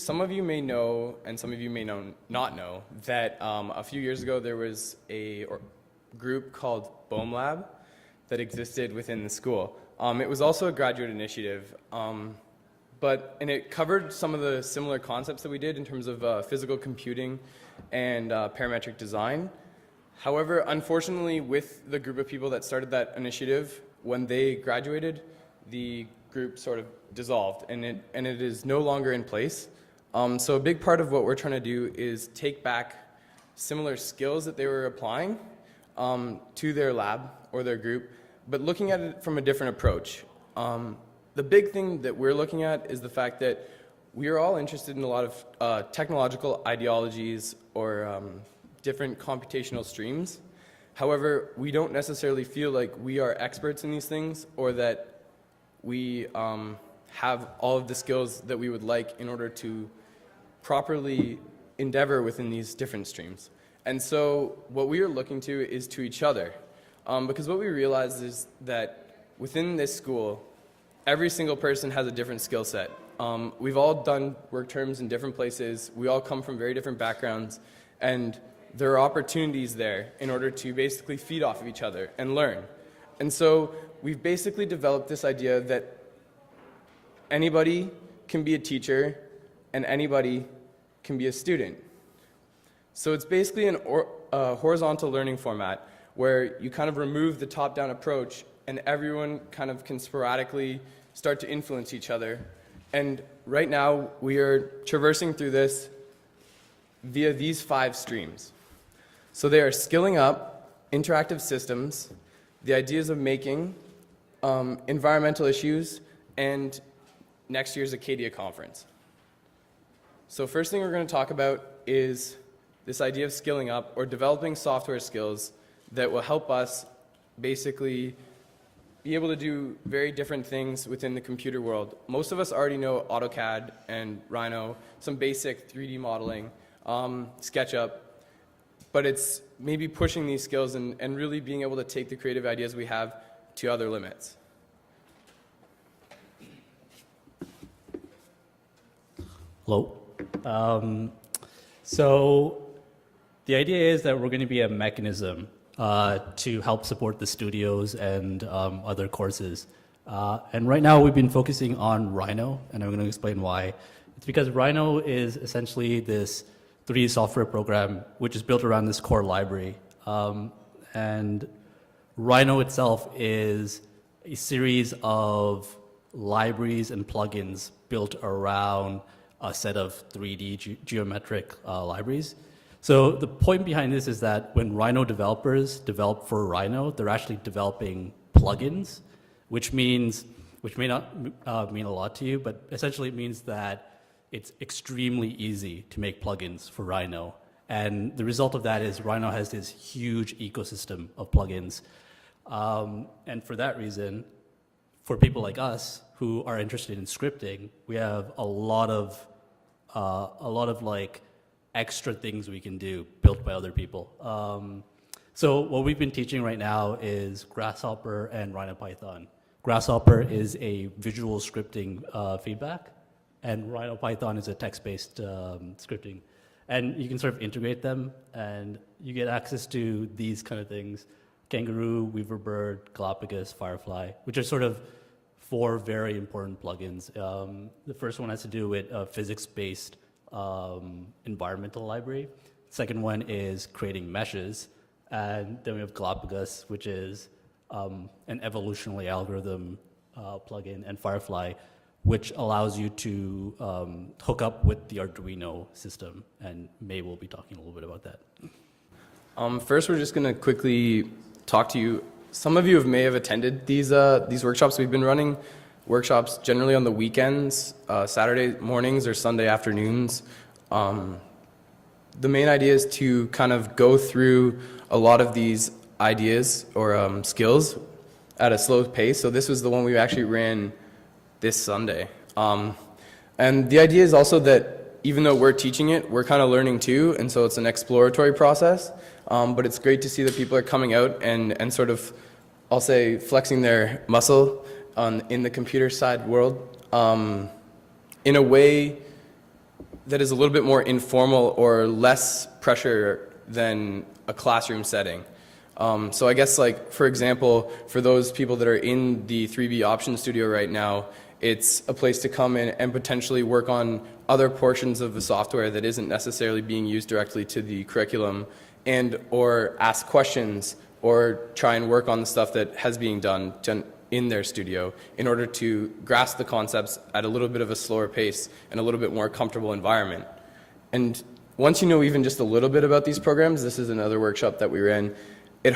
some of you may know, and some of you may not know, that a few years ago there was a group called BOEM Lab that existed within the school. It was also a graduate initiative, and it covered some of the similar concepts that we did in terms of physical computing and parametric design. However, unfortunately, with the group of people that started that initiative, when they graduated, the group sort of dissolved, and it is no longer in place. So a big part of what we're trying to do is take back similar skills that they were applying to their lab or their group, but looking at it from a different approach. The big thing that we're looking at is the fact that we are all interested in a lot of technological ideologies or different computational streams. However, we don't necessarily feel like we are experts in these things, or that we have all of the skills that we would like in order to properly endeavor within these different streams. And so what we are looking to is to each other. Because what we realized is that within this school, every single person has a different skill set. We've all done work terms in different places. We all come from very different backgrounds. And there are opportunities there in order to basically feed off of each other and learn. And so we've basically developed this idea that anybody can be a teacher and anybody can be a student. So it's basically a horizontal learning format where you kind of remove the top-down approach and everyone kind of can sporadically start to influence each other. And right now we are traversing through this via these 5 streams. So they are skilling up, interactive systems, the ideas of making, environmental issues, and next year's Acadia conference. So first thing we're going to talk about is this idea of skilling up or developing software skills that will help us basically be able to do very different things within the computer world. Most of us already know AutoCAD and Rhino, some basic 3D modeling, SketchUp, but it's maybe pushing these skills and really being able to take the creative ideas we have to other limits. Hello. So the idea is that we're going to be a mechanism to help support the studios and other courses. And right now we've been focusing on Rhino, and I'm going to explain why. It's because Rhino is essentially this 3D software program which is built around this core library. And Rhino itself is a series of libraries and plugins built around a set of 3D geometric libraries. So the point behind this is that when Rhino developers develop for Rhino, they're actually developing plugins, which may not mean a lot to you, but essentially it means that it's extremely easy to make plugins for Rhino. And the result of that is Rhino has this huge ecosystem of plugins. And for that reason, for people like us who are interested in scripting, we have a lot of like extra things we can do built by other people. So what we've been teaching right now is Grasshopper and RhinoPython. Grasshopper is a visual scripting feedback, and RhinoPython is a text-based scripting. And you can sort of integrate them, and you get access to these kind of things: Kangaroo, Weaverbird, Galapagos, Firefly, which are sort of 4 very important plugins. The first one has to do with a physics-based environmental library. Second one is creating meshes. And then we have Galapagos, which is an evolutionary algorithm plugin, and Firefly, which allows you to hook up with the Arduino system. And May will be talking a little bit about that. First, we're just going to quickly talk to you. Some of you may have attended these workshops. We've been running workshops generally on the weekends, Saturday mornings or Sunday afternoons. The main idea is to kind of go through a lot of these ideas or skills at a slow pace. So this was the one we actually ran this Sunday. And the idea is also that even though we're teaching it, we're kind of learning too, and so it's an exploratory process. But it's great to see that people are coming out and sort of, I'll say, flexing their muscle in the computer side world in a way that is a little bit more informal or less pressure than a classroom setting. So I guess, like, for example, for those people that are in the 3B option studio right now, it's a place to come in and potentially work on other portions of the software that isn't necessarily being used directly to the curriculum, and or ask questions or try and work on the stuff that has being done in their studio in order to grasp the concepts at a little bit of a slower pace and a little bit more comfortable environment. And once you know even just a little bit about these programs, this is another workshop that we ran, it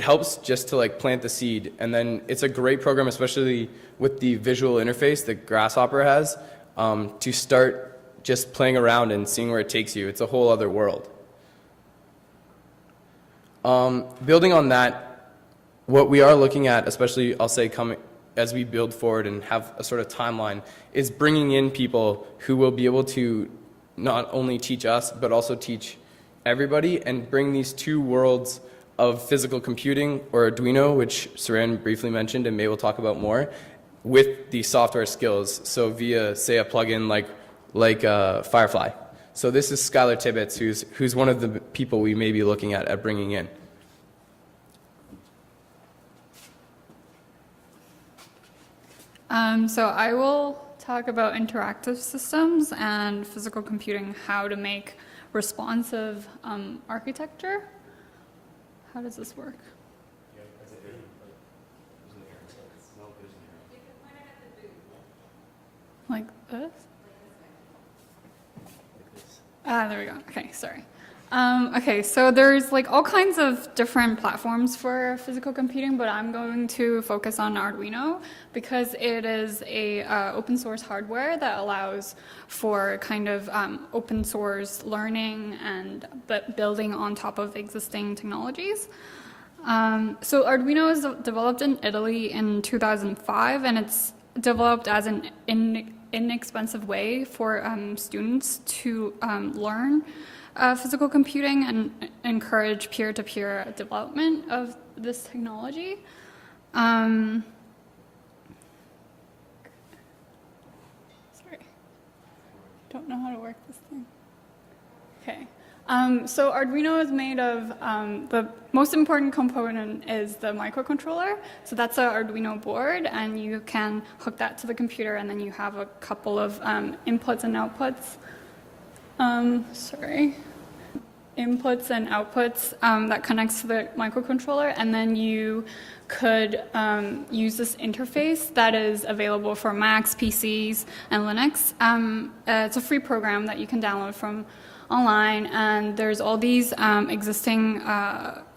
helps just to like plant the seed, and then it's a great program, especially with the visual interface that Grasshopper has, to start just playing around and seeing where it takes you. It's a whole other world. Building on that, what we are looking at, especially I'll say coming as we build forward and have a sort of timeline, is bringing in people who will be able to not only teach us but also teach everybody, and bring these two worlds of physical computing, or Arduino, which Saran briefly mentioned and May will talk about more, with the software skills. So via, say, a plugin like Firefly. So this is Skylar Tibbetts, who's one of the people we may be looking at bringing in. So I will talk about interactive systems and physical computing, how to make responsive architecture. How does this work? Like this? There we go. Okay, sorry. Okay, so there's like all kinds of different platforms for physical computing, but I'm going to focus on Arduino because it is a open source hardware that allows for kind of open source learning and building on top of existing technologies. So Arduino was developed in Italy in 2005, and it's developed as an inexpensive way for students to learn physical computing and encourage peer-to-peer development of this technology. Sorry. Don't know how to work this thing. Okay. So Arduino is made of, the most important component is the microcontroller. So that's an Arduino board, and you can hook that to the computer, and then you have a couple of inputs and outputs. Inputs and outputs that connects to the microcontroller, and then you could use this interface that is available for Macs, PCs, and Linux. It's a free program that you can download from online, and there's all these existing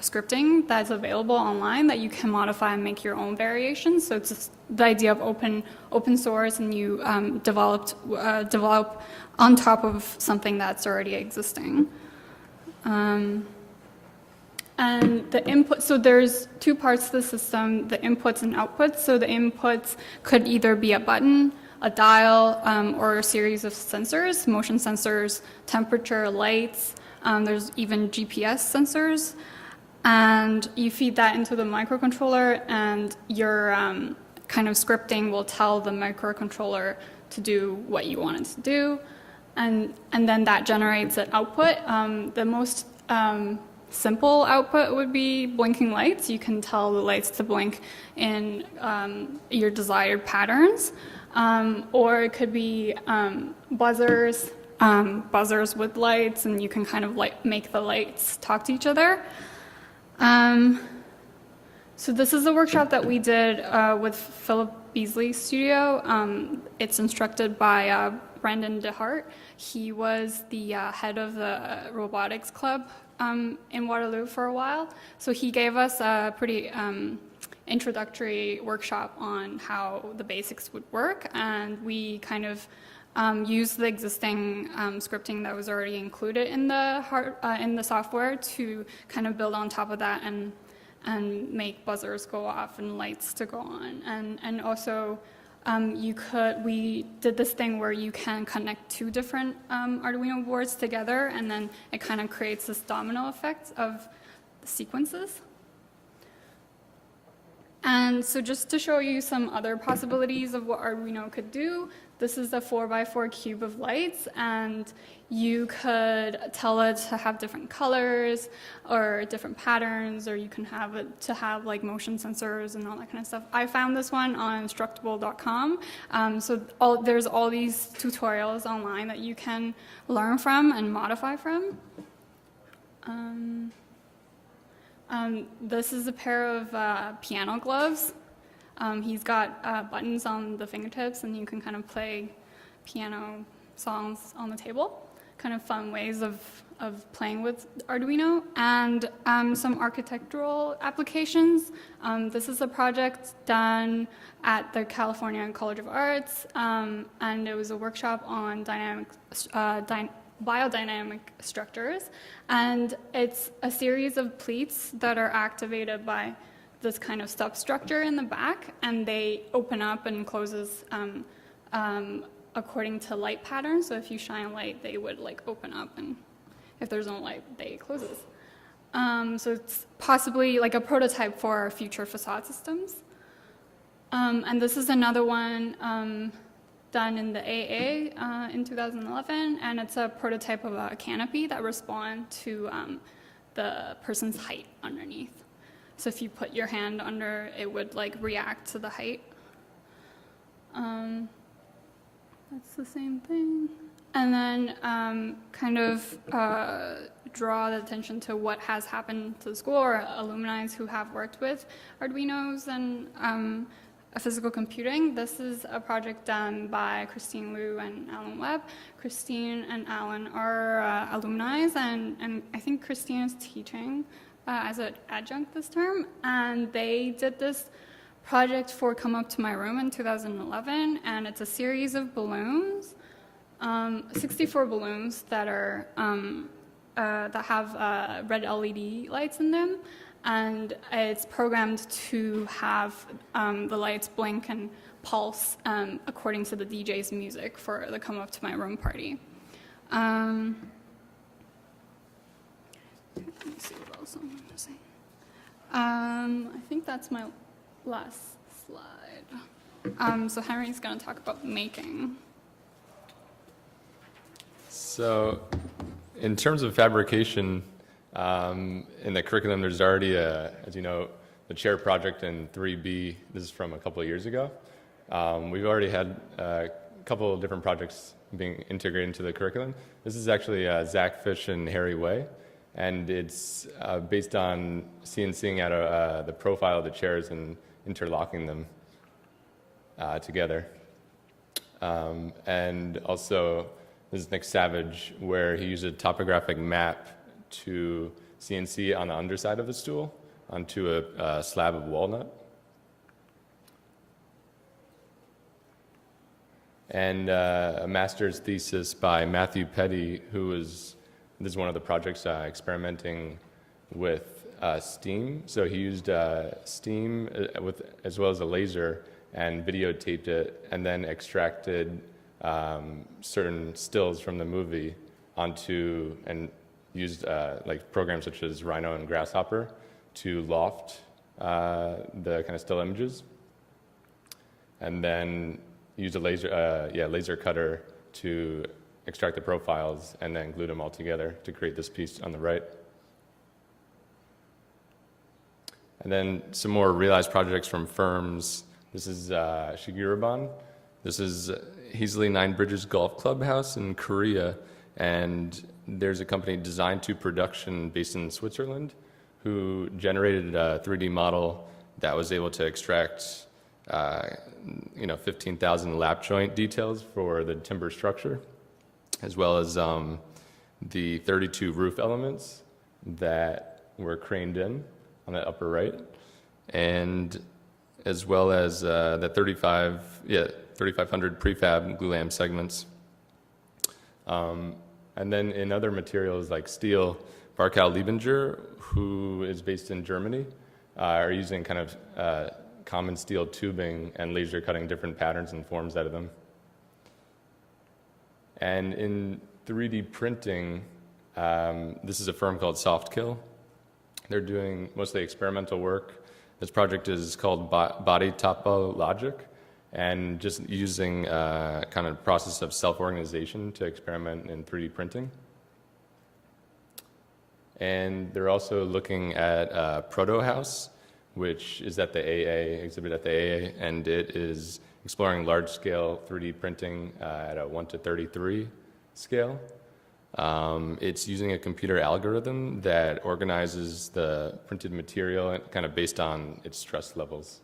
scripting that's available online that you can modify and make your own variations. So it's just the idea of open source, and you develop on top of something that's already existing. And the input, so there's two parts to the system, the inputs and outputs. So the inputs could either be a button, a dial, or a series of sensors, motion sensors, temperature, lights. There's even GPS sensors. And you feed that into the microcontroller, and your kind of scripting will tell the microcontroller to do what you want it to do. And then that generates an output. The most simple output would be blinking lights. You can tell the lights to blink in your desired patterns. Or it could be buzzers with lights, and you can kind of make the lights talk to each other. So this is a workshop that we did with Philip Beasley's studio. It's instructed by Brendan DeHart. He was the head of the robotics club in Waterloo for a while. So he gave us a pretty introductory workshop on how the basics would work, and we kind of used the existing scripting that was already included in the software to kind of build on top of that and make buzzers go off and lights to go on, and also we did this thing where you can connect two different Arduino boards together, and then it kind of creates this domino effect of the sequences. And so just to show you some other possibilities of what Arduino could do, This is a 4x4 cube of lights, and you could tell it to have different colors or different patterns, or you can have it to have like motion sensors and all that kind of stuff. I found this one on instructable.com. There's all these tutorials online that you can learn from and modify from. This is a pair of piano gloves. He's got buttons on the fingertips, and you can kind of play piano songs on the table. Kind of fun ways of playing with Arduino. And some architectural applications. This is a project done at the California College of Arts, and it was a workshop on biodynamic structures. And it's a series of pleats that are activated by this kind of substructure in the back, and they open up and closes according to light patterns. So if you shine light, they would like open up, and if there's no light, they closes. So it's possibly like a prototype for our future facade systems. And this is another one done in the AA in 2011, and it's a prototype of a canopy that responds to the person's height underneath. So if you put your hand under, it would like react to the height. That's the same thing. And then kind of draw the attention to what has happened to the school, or alumni who have worked with Arduinos and physical computing. This is a project done by Christine Liu and Alan Webb. Christine and Alan are alumni, and I think Christine is teaching as an adjunct this term, and they did this project for Come Up to My Room in 2011, and it's a series of balloons, 64 balloons that are that have red LED lights in them, and it's programmed to have the lights blink and pulse according to the DJ's music for the Come Up to My Room party. Let me see what else I'm missing. I think that's my last slide. So Henry's going to talk about making. So in terms of fabrication, in the curriculum, there's already, as you know, the chair project in 3B. This is from a couple of years ago. We've already had a couple of different projects being integrated into the curriculum. This is actually Zach Fish and Harry Way. And it's based on CNCing out the profile of the chairs and interlocking them together. And also, this is Nick Savage, where he used a topographic map to CNC on the underside of the stool onto a slab of walnut. And a master's thesis by Matthew Petty, this is one of the projects experimenting with steam. So he used steam as well as a laser and videotaped it, and then extracted certain stills from the movie onto, and used like programs such as Rhino and Grasshopper to loft the kind of still images, and then used a laser cutter to extract the profiles and then glued them all together to create this piece on the right. And then some more realized projects from firms. This is Shiguraban. This is Heasley Nine Bridges Golf Clubhouse in Korea, and there's a company, Design to Production, based in Switzerland, who generated a 3D model that was able to extract 15,000 lap joint details for the timber structure, as well as the 32 roof elements that were craned in on the upper right, and as well as the 3,500 prefab glulam segments. And then in other materials like steel, Barkau Liebinger, who is based in Germany, are using kind of common steel tubing and laser cutting different patterns and forms out of them. And in 3D printing, this is a firm called Softkill. They're doing mostly experimental work. This project is called Body Topologic, and just using kind of process of self-organization to experiment in 3D printing. And they're also looking at Proto House, which is at the exhibit at the AA, and it is exploring large-scale 3D printing at a 1:33 scale. It's using a computer algorithm that organizes the printed material kind of based on its stress levels.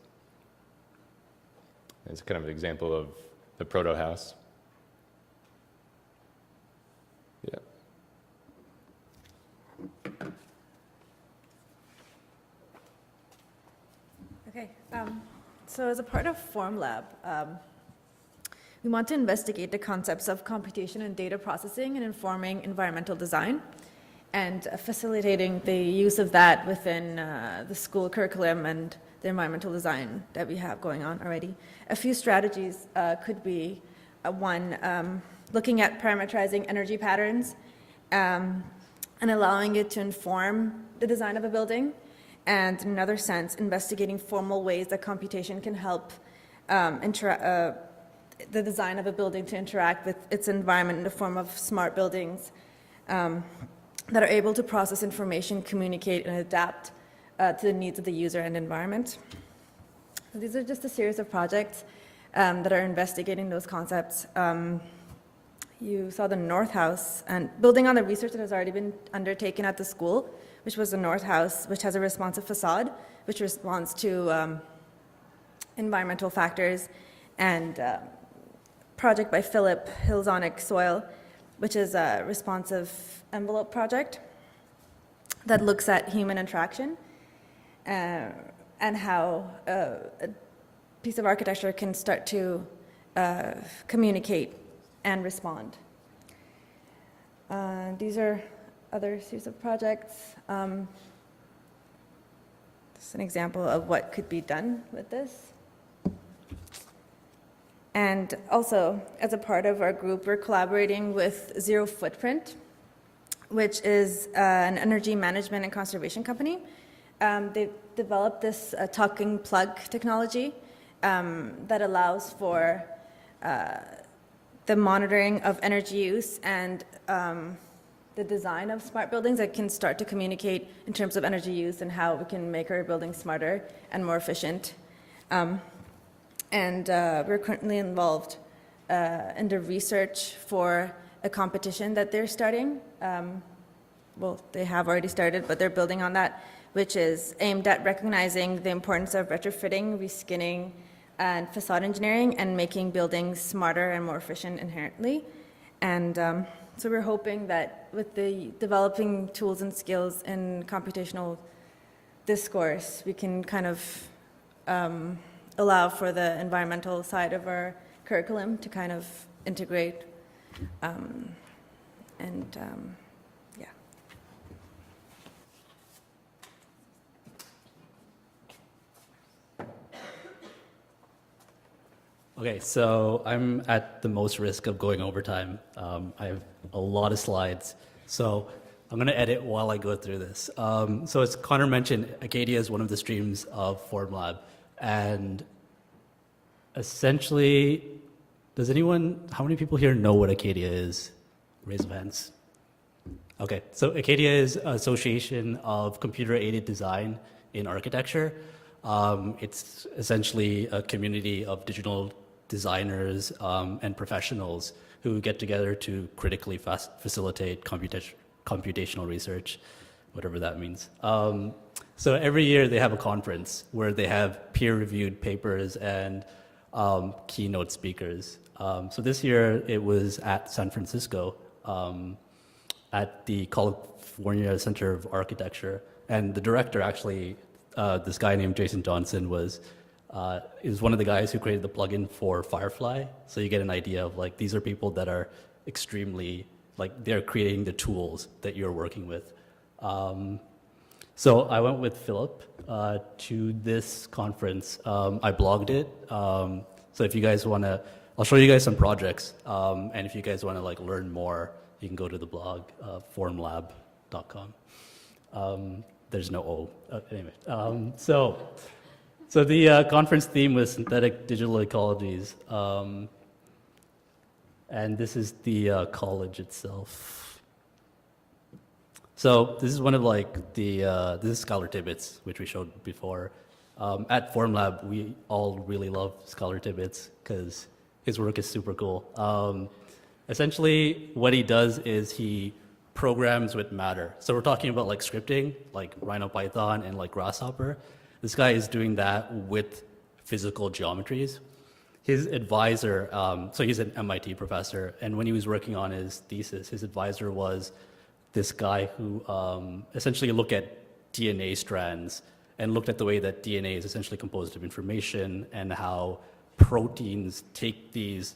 It's kind of an example of the Proto House. Yeah. Okay, so as a part of Formlab, we want to investigate the concepts of computation and data processing and informing environmental design and facilitating the use of that within the school curriculum and the environmental design that we have going on already. A few strategies could be one, looking at parameterizing energy patterns and allowing it to inform the design of a building. And in another sense, investigating formal ways that computation can help the design of a building to interact with its environment in the form of smart buildings that are able to process information, communicate, and adapt to the needs of the user and environment. So these are just a series of projects that are investigating those concepts. You saw the North House, and building on the research that has already been undertaken at the school, which was the North House, which has a responsive facade, which responds to environmental factors, and project by Philip, Hillsonic Soil, which is a responsive envelope project that looks at human interaction and how a piece of architecture can start to communicate and respond. These are other series of projects. This is an example of what could be done with this. And also, as a part of our group, we're collaborating with Zero Footprint, which is an energy management and conservation company. They've developed this talking plug technology that allows for the monitoring of energy use and the design of smart buildings that can start to communicate in terms of energy use and how we can make our buildings smarter and more efficient. And we're currently involved in the research for a competition that they're starting. Well, they have already started, but they're building on that, which is aimed at recognizing the importance of retrofitting, reskinning, and facade engineering, and making buildings smarter and more efficient inherently. And so we're hoping that with the developing tools and skills in computational discourse, we can kind of allow for the environmental side of our curriculum to kind of integrate yeah. Okay, so I'm at the most risk of going over time. I have a lot of slides, so I'm going to edit while I go through this. So as Connor mentioned, Acadia is one of the streams of Formlab, and essentially, how many people here know what Acadia is? Raise of hands. Okay, so Acadia is an association of computer-aided design in architecture. It's essentially a community of digital designers and professionals who get together to critically facilitate computational research, whatever that means. So every year they have a conference where they have peer-reviewed papers and keynote speakers. So this year it was at San Francisco at the California Center of Architecture, and the director actually, this guy named Jason Johnson, is one of the guys who created the plugin for Firefly. So you get an idea of like, these are people that are extremely, like they're creating the tools that you're working with. So I went with Philip to this conference. I blogged it. So if you guys want to, I'll show you guys some projects. And if you guys want to like learn more, you can go to the blog, formlab.com. There's no O. Anyway, so So the conference theme was synthetic digital ecologies, and this is the college itself. So this is one of like this is Scholar Tibbetts, which we showed before. At Formlab, we all really love Scholar Tibbetts because his work is super cool. Essentially, what he does is he programs with matter. So we're talking about like scripting, like Rhino Python and like Grasshopper. This guy is doing that with physical geometries. His advisor, so he's an MIT professor, and when he was working on his thesis, his advisor was this guy who essentially looked at DNA strands and looked at the way that DNA is essentially composed of information and how proteins take these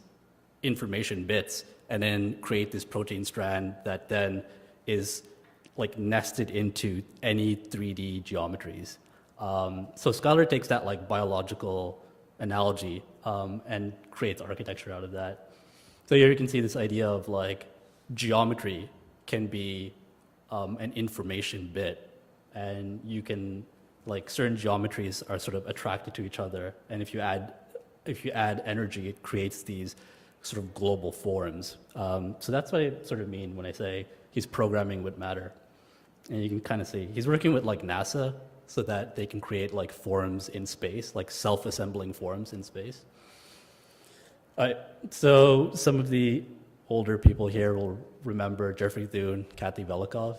information bits and then create this protein strand that then is like nested into any 3D geometries. So Scholar takes that like biological analogy and creates architecture out of that. So here you can see this idea of like geometry can be an information bit, and you can like certain geometries are sort of attracted to each other, and if you add energy, it creates these sort of global forms. So that's what I sort of mean when I say he's programming with matter. And you can kind of see he's working with like NASA so that they can create like forms in space, like self-assembling forms in space. All right, so some of the older people here will remember Jeffrey Thune, Kathy Velikov.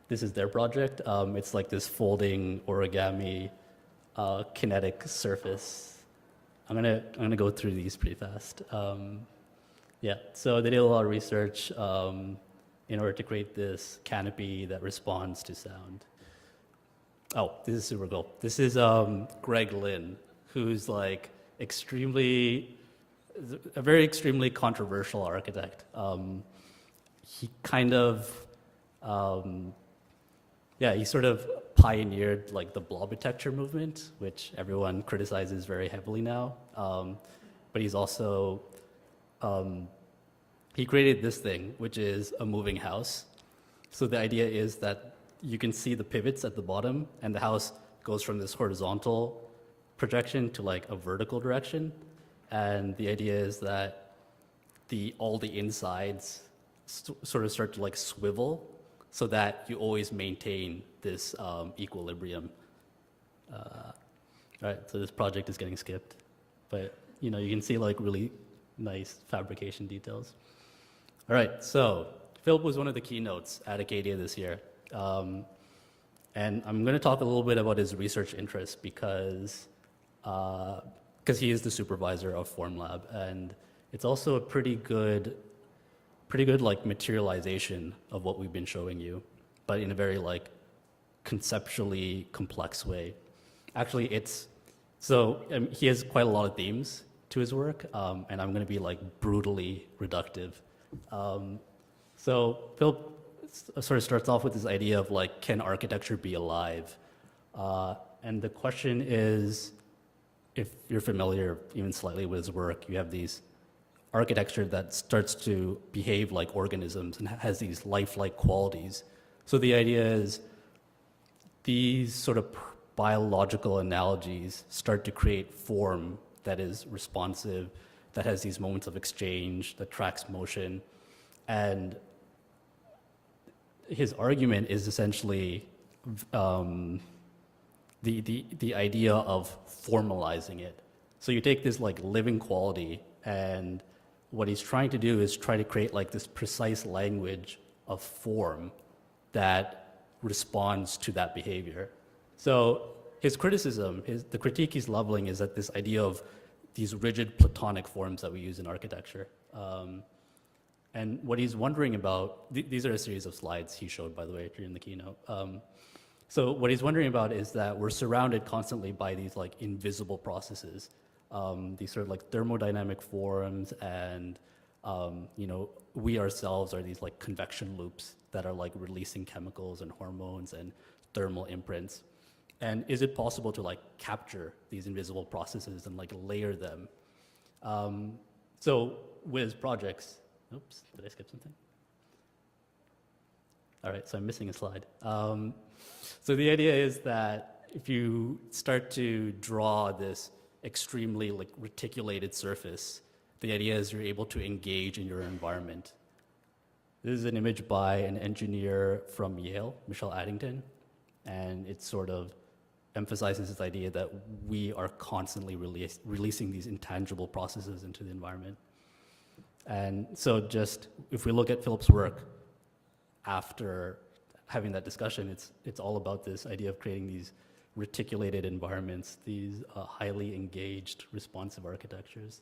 This is their project. It's like this folding origami kinetic surface. I'm gonna go through these pretty fast. Yeah, so they did a lot of research in order to create this canopy that responds to sound. Oh, this is super cool. This is Greg Lynn, who's like a very extremely controversial architect. He kind of, he sort of pioneered like the blob architecture movement, which everyone criticizes very heavily now. But he's also, he created this thing, which is a moving house. So the idea is that you can see the pivots at the bottom, and the house goes from this horizontal projection to like a vertical direction. And the idea is that all the insides sort of start to like swivel so that you always maintain this equilibrium. All right, so this project is getting skipped, but you can see like really nice fabrication details. All right, so Philip was one of the keynotes at Acadia this year. And I'm going to talk a little bit about his research interests because he is the supervisor of Formlab, and it's also a pretty good like materialization of what we've been showing you, but in a very like conceptually complex way. Actually, he has quite a lot of themes to his work, and I'm going to be like brutally reductive. So Phil sort of starts off with this idea of like, can architecture be alive? And the question is, if you're familiar even slightly with his work, you have these architecture that starts to behave like organisms and has these lifelike qualities. So the idea is these sort of biological analogies start to create form that is responsive, that has these moments of exchange, that tracks motion. And his argument is essentially the idea of formalizing it. So you take this like living quality, and what he's trying to do is try to create like this precise language of form that responds to that behavior. So his criticism, the critique he's leveling is that this idea of these rigid platonic forms that we use in architecture. And what he's wondering about, these are a series of slides he showed, by the way, during the keynote. So what he's wondering about is that we're surrounded constantly by these like invisible processes, these sort of like thermodynamic forms, and we ourselves are these like convection loops that are like releasing chemicals and hormones and thermal imprints. And is it possible to like capture these invisible processes and like layer them? So with his projects, oops, did I skip something? All right, so I'm missing a slide. So the idea is that if you start to draw this extremely like reticulated surface, the idea is you're able to engage in your environment. This is an image by an engineer from Yale, Michelle Addington, and it sort of emphasizes this idea that we are constantly releasing these intangible processes into the environment. And so just, if we look at Philip's work after having that discussion, it's all about this idea of creating these reticulated environments, these highly engaged responsive architectures.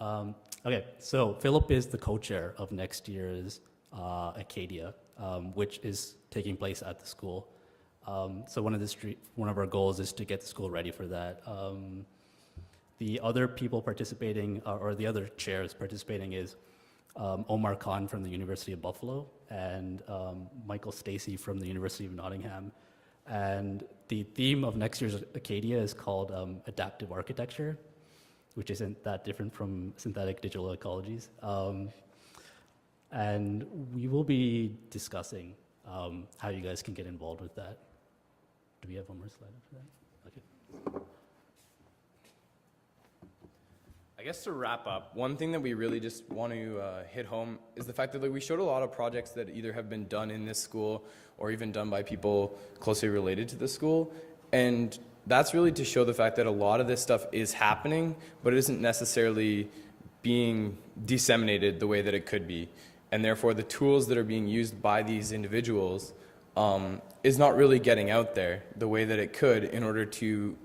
Okay, so Philip is the co-chair of next year's Acadia, which is taking place at the school. So one of our goals is to get the school ready for that. The other people participating, or the other chairs participating, is Omar Khan from the University of Buffalo and Michael Stacey from the University of Nottingham. And the theme of next year's Acadia is called Adaptive Architecture, which isn't that different from synthetic digital ecologies. And we will be discussing how you guys can get involved with that. Do we have one more slide after that? Okay. I guess to wrap up, one thing that we really just want to hit home is the fact that we showed a lot of projects that either have been done in this school or even done by people closely related to the school. And that's really to show the fact that a lot of this stuff is happening, but it isn't necessarily being disseminated the way that it could be. And therefore, the tools that are being used by these individuals is not really getting out there the way that it could in order to,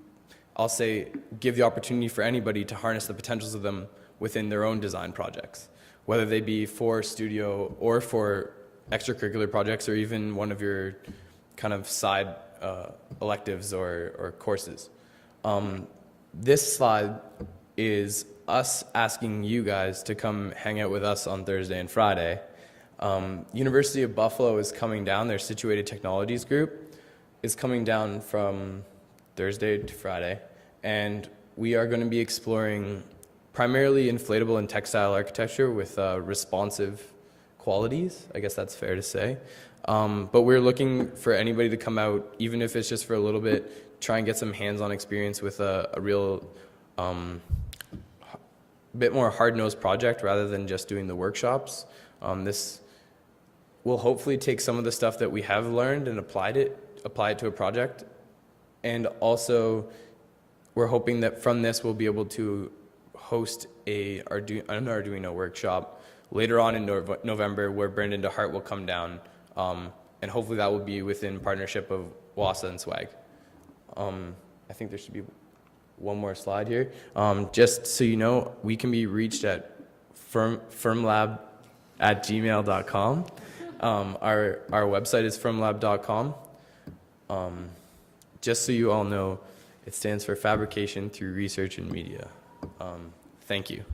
I'll say, give the opportunity for anybody to harness the potentials of them within their own design projects, whether they be for studio or for extracurricular projects or even one of your kind of side electives or courses. This slide is us asking you guys to come hang out with us on Thursday and Friday. University of Buffalo is coming down. Their Situated Technologies group is coming down from Thursday to Friday, and we are going to be exploring primarily inflatable and textile architecture with responsive qualities. I guess that's fair to say. But we're looking for anybody to come out, even if it's just for a little bit, try and get some hands-on experience with a real bit more hard-nosed project rather than just doing the workshops. This will hopefully take some of the stuff that we have learned and apply it to a project. And also, we're hoping that from this we'll be able to host an Arduino workshop later on in November where Brendan DeHart will come down. And hopefully that will be within partnership of WASA and SWAG. I think there should be one more slide here. Just so you know, we can be reached at firmlab@gmail.com. Our website is firmlab.com. Just so you all know, it stands for Fabrication Through Research and Media. Thank you.